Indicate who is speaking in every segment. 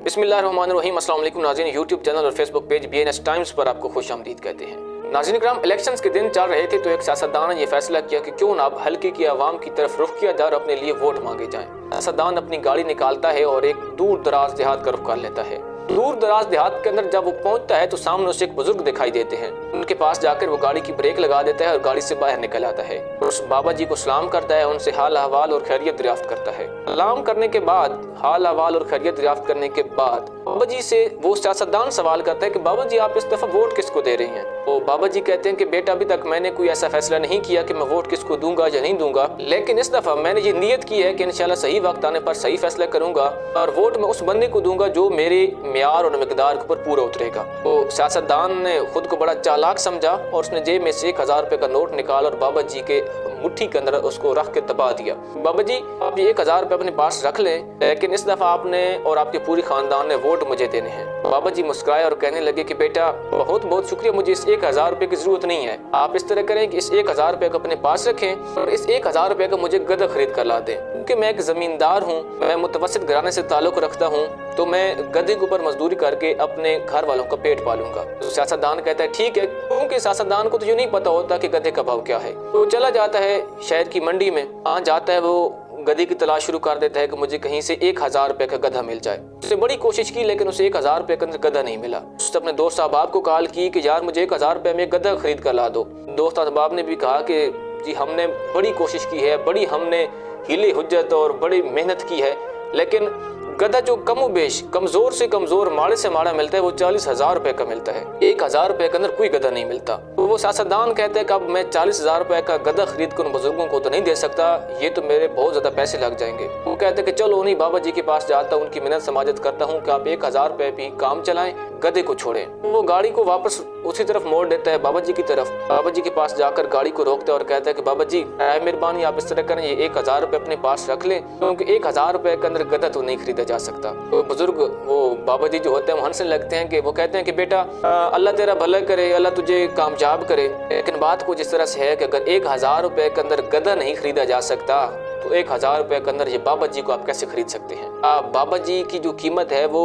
Speaker 1: बिस्मिल्लाहिर्रहमानिर्रहीम। अस्सलाम वालेकुम नाज़रीन, यूट्यूब चैनल और फेसबुक पेज BNS टाइम्स पर आपको खुश आमदीद कहते हैं। नाज़रीन इकराम, इलेक्शंस के दिन चल रहे थे तो एक सियासतदान ने यह फैसला किया कि क्यों ना अब हल्के की आवाम की तरफ रुख किया जाए और अपने लिए वोट मांगे जाएं। सियासतदान अपनी गाड़ी निकालता है और एक दूर दराज देहात का रुख कर लेता है। दूर दराज देहात के अंदर जब वो पहुंचता है तो सामने उसे एक बुजुर्ग दिखाई देते हैं। उनके पास जाकर वो गाड़ी की ब्रेक लगा देता है और गाड़ी से बाहर निकल आता है। उस बाबा जी को सलाम करता है, उनसे हाल अहवाल और खैरियत दरियाफ्त करता है। सलाम करने के बाद, हाल अहवाल और खैरियत दरियाफ्त करने के बाद बाबा जी से वो सियासतदान सवाल करता है कि बाबा जी आप इस दफा वोट किसको दे रही हैं? तो बाबा जी कहते हैं कि बेटा अभी तक मैंने कोई ऐसा फैसला नहीं किया कि मैं वोट किसको दूंगा या नहीं दूंगा, लेकिन इस दफा मैंने ये नियत की है कि इंशाल्लाह सही वक्त आने पर सही फैसला करूंगा और वोट मैं उस बंदे को दूंगा जो मेरे मियार और मिकदार के ऊपर पूरा उतरेगा। तो सियासतदान ने खुद को बड़ा चालाक समझा और उसने जेब में से 1000 रुपए का नोट निकाला और बाबा जी के मुट्ठी के अंदर उसको रख के दबा दिया। बाबा जी आप ये 1000 रुपए अपने पास रख लें, लेकिन इस दफा आपने और आपके पूरी खानदान ने वोट मुझे देने हैं। बाबा जी मुस्कुराए और कहने लगे कि बेटा बहुत बहुत शुक्रिया, मुझे इस 1000 रुपए की जरूरत नहीं है। आप इस तरह करें कि इस 1000 रुपए को अपने पास रखें और इस 1000 रुपए का मुझे गधा खरीद कर ला दें, क्योंकि मैं एक जमींदार हूँ, मैं मुतवस्सित घराने से ताल्लुक रखता हूँ, तो मैं गधे के ऊपर मजदूरी करके अपने घर वालों का पेट पालूंगा। तो सियासतदान कहता है ठीक है, क्योंकि सियासतदान को तो ये नहीं पता होता कि गधे का भाव क्या है। तो चला जाता है शहर की मंडी में, वहाँ जाता है, वो गधे की तलाश शुरू कर देता है कि मुझे कहीं से 1000 रुपए का गधा मिल जाए। उसने बड़ी कोशिश की लेकिन उसे 1000 रुपए के अंदर गधा नहीं मिला। उसने अपने दोस्त अहबाब को कॉल की कि यार मुझे 1000 रुपए में गधा खरीद कर ला दो। दोस्त अहबाब ने भी कहा कि जी हमने बड़ी कोशिश की है, बड़ी हमने हीले हुज्जत और बड़ी मेहनत की है, लेकिन गधा जो कमो बेश कमजोर से कमजोर माड़े से माड़ा मिलता है वो 40,000 रुपए का मिलता है। 1000 रुपए के अंदर कोई गधा नहीं मिलता। तो वो सियासतदान कहते हैं कि अब मैं 40,000 रुपए का गधा खरीद कर उन बुजुर्गों को तो नहीं दे सकता, ये तो मेरे बहुत ज्यादा पैसे लग जाएंगे। वो कहते हैं कि चलो उन्हीं बाबा जी के पास जाता हूँ, उनकी मिन्नत समाजत करता हूँ कि आप 1000 रुपए भी काम चलाएं, गधे को छोड़ें। वो गाड़ी को वापस उसी तरफ मोड़ देता है, बाबा जी की तरफ। बाबा जी के पास जाकर गाड़ी को रोकता है और कहता है कि बाबा जी मेहरबानी आप इस तरह करें, ये 1000 रुपए अपने पास रख लें, क्योंकि 1000 रुपए के अंदर गधा तो नहीं खरीदा जा सकता। तो बुजुर्ग वो बाबा जी जो होते हैं वो हंसने लगते हैं कि वो कहते हैं कि बेटा अल्लाह तेरा भला करे, अल्लाह तुझे कामयाब करे, लेकिन बात कुछ इस तरह से है कि अगर 1000 रुपए के अंदर गधा नहीं खरीदा जा सकता तो 1000 रुपए के अंदर ये बाबा जी को आप कैसे खरीद सकते हैं? बाबा जी की जो कीमत है वो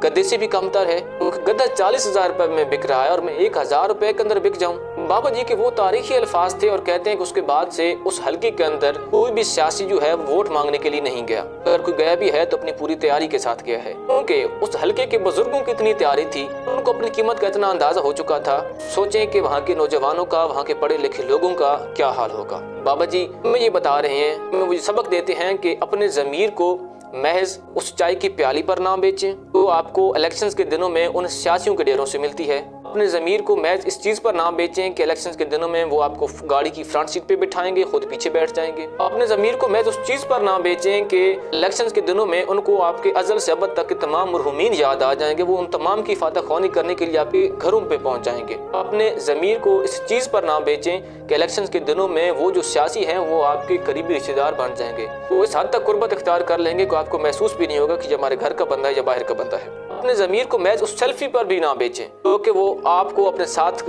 Speaker 1: गधे से भी कमतर है। गधा 40,000 रुपए में बिक रहा है और मैं 1000 रुपए के अंदर बिक जाऊं। बाबा जी के वो तारीखी अल्फाज थे और कहते हैं कि उसके बाद से उस हल्के के अंदर कोई भी सियासी जो है वोट मांगने के लिए नहीं गया। अगर कोई गया भी है तो अपनी पूरी तैयारी के साथ गया है, क्योंकि उस हल्के के बुजुर्गों की इतनी तैयारी थी, उनको अपनी कीमत का इतना अंदाजा हो चुका था। सोचें कि वहाँ के नौजवानों का, वहाँ के पढ़े लिखे लोगों का क्या हाल होगा। बाबा जी हमें ये बता रहे हैं, हमें मुझे सबक देते हैं कि अपने ज़मीर को महज उस चाय की प्याली पर ना बेचें तो आपको इलेक्शंस के दिनों में उन सियासियों के डेरों से मिलती है। अपने ज़मीर को महज इस चीज़ पर ना बेचें कि इलेक्शंस के दिनों में वो आपको गाड़ी की फ्रंट सीट पे बिठाएंगे, खुद पीछे बैठ जाएंगे। अपने ज़मीर को महज उस चीज़ पर ना बेचें कि इलेक्शंस के दिनों में उनको आपके अज़ल से अबद तक के तमाम मरहूमीन याद आ जाएंगे, वो उन तमाम की फातहख्वानी करने के लिए आपके घरों पे पहुंच जाएंगे। अपने ज़मीर को इस चीज़ पर ना बेचें कि इलेक्शंस के दिनों में वो जो सियासी हैं वो आपके करीबी रिश्तेदार बन जाएंगे, वो इस हद तक कुर्बत इख्तियार कर लेंगे कि आपको महसूस भी नहीं होगा कि हमारे घर का बंदा है या बाहर का बंदा है। अपने ज़मीर को महज उस सेल्फी पर भी ना बेचें क्योंकि वो आपको अपने साथ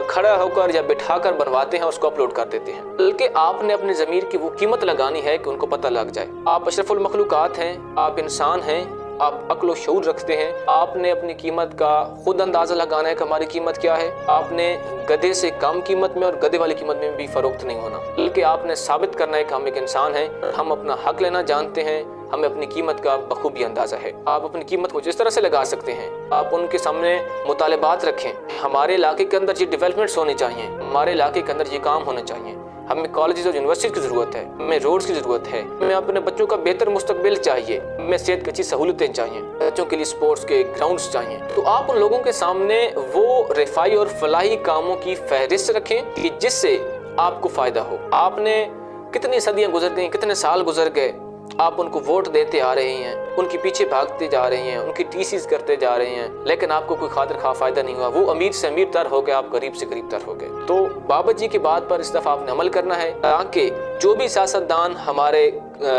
Speaker 1: खड़ा होकर या बिठाकर बनवाते हैं, उसको अपलोड कर देते हैं, बल्कि आपने अपने ज़मीर की वो कीमत लगानी है कि उनको पता लग जाए। आप अशरफुल मखलूकात हैं, आप इंसान हैं, आप अक्ल व शऊर रखते हैं, आपने अपनी कीमत का खुद अंदाज़ा लगाना है कि हमारी कीमत क्या है। आपने गधे से कम कीमत में और गधे वाली कीमत में भी फरोख्त नहीं होना, बल्कि आपने साबित करना है कि हम एक इंसान हैं, हम अपना हक लेना जानते हैं, हमें अपनी कीमत का बखूबी अंदाज़ा है। आप अपनी कीमत को जिस तरह से लगा सकते हैं, आप उनके सामने मुतालिबात रखें। हमारे इलाके के अंदर ये डेवलपमेंट्स होनी चाहिए, हमारे इलाके के अंदर ये काम होने चाहिए, हमें कॉलेजेस और यूनिवर्सिटी की ज़रूरत है, हमें रोड्स की ज़रूरत है, हमें अपने बच्चों का बेहतर मुस्तकबिल चाहिए, हमें सेहत की अच्छी सहूलतें चाहिए, बच्चों के लिए स्पोर्ट्स के ग्राउंड्स चाहिए। तो आप उन लोगों के सामने वो रिफाई और फलाही कामों की फहरिस्त रखें कि जिससे आपको फ़ायदा हो। आपने कितनी सदियाँ गुजर गई, कितने साल गुजर गए, आप उनको वोट देते आ रहे हैं, उनके पीछे भागते जा रहे हैं, उनकी टीसीज करते जा रहे हैं, लेकिन आपको कोई खातिर खा फायदा नहीं हुआ। वो अमीर से अमीर तर हो गए, आप गरीब से गरीब तर हो गए। तो बाबा जी की बात पर इस दफ़ा आपने अमल करना है ताकि जो भी सियासतदान हमारे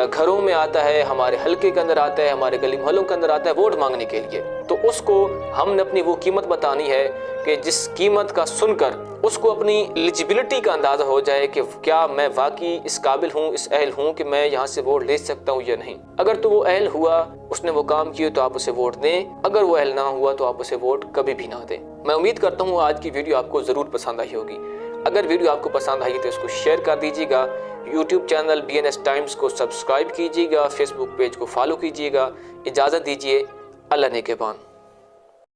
Speaker 1: घरों में आता है, हमारे हल्के के अंदर आता है, हमारे गली मोहल्लों के अंदर आता है वोट मांगने के लिए, तो उसको हमने अपनी वो कीमत बतानी है کہ جس قیمت کا سن کر اس کو اپنی ایلیجبلٹی کا اندازہ ہو جائے کہ کیا میں واقعی اس قابل ہوں، اس اہل ہوں کہ میں یہاں سے ووٹ لے سکتا ہوں یا نہیں۔ اگر تو وہ اہل ہوا، اس نے وہ کام کیے تو آپ اسے ووٹ دیں، اگر وہ اہل نہ ہوا تو آپ اسے ووٹ کبھی بھی نہ دیں۔ میں امید کرتا ہوں آج کی ویڈیو آپ کو ضرور پسند آئی ہوگی۔ اگر ویڈیو آپ کو پسند آئی تو اس کو شیئر کر دیجیے گا، یوٹیوب چینل BNS ٹائمز کو سبسکرائب کیجیے گا، فیس بک پیج کو فالو کیجیے گا۔ اجازت دیجیے، اللہ نگہبان۔